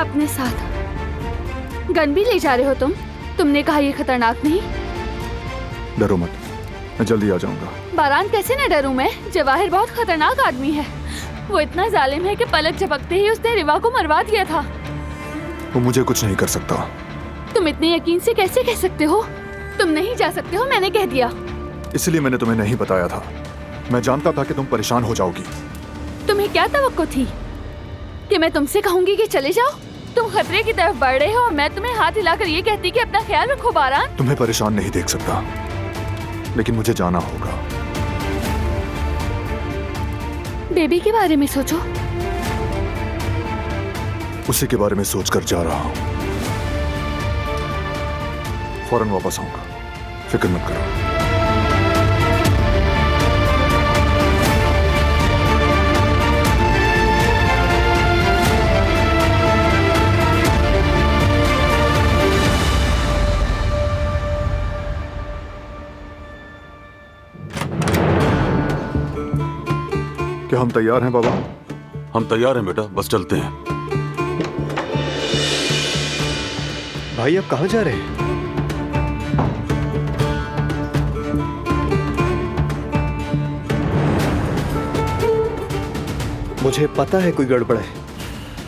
अपने साथ गन भी ले जा रहे हो तुमने कहा ये खतरनाक नहीं। डरो मत, मैं जल्दी आ जाऊंगा। बारान कैसे न डरूं मैं, जवाहिर बहुत खतरनाक आदमी है। वो इतना जालिम है कि पलक झपकते ही उसने रिवा को मरवा दिया था। वो मुझे कुछ नहीं कर सकता। तुम इतने यकीन से कैसे कह सकते हो? तुम नहीं जा सकते हो, मैंने कह दिया। इसलिए मैंने तुम्हें नहीं बताया था। मैं जानता था कि तुम परेशान हो जाओगी। तुम्हें क्या तवक्को थी कि मैं तुमसे कहूंगी कि चले जाओ? तुम खतरे की तरफ बढ़ रहे हो और मैं तुम्हें हाथ हिलाकर ये कहती कि अपना ख्याल रखो बारान। तुम्हें परेशान नहीं देख सकता, लेकिन मुझे जाना होगा। बेबी के बारे में सोचो। उसी के बारे में सोचकर जा रहा हूँ। फौरन वापस आऊंगा, फिक्र मत करो। क्या हम तैयार हैं बाबा? हम तैयार हैं बेटा, बस चलते हैं। भाई आप कहाँ जा रहे हैं? मुझे पता है कोई गड़बड़ है,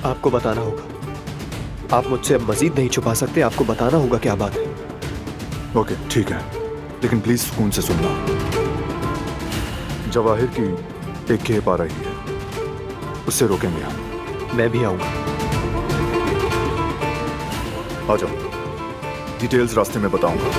आपको बताना होगा। आप मुझसे अब मजीद नहीं छुपा सकते, आपको बताना होगा क्या बात है। ओके ठीक है, लेकिन प्लीज सुकून से सुनना। जवाहिर की एक खेप आ रही है, उससे रोकेंगे हम। मैं भी आऊंगा। आ जाओ, डिटेल्स रास्ते में बताऊंगा।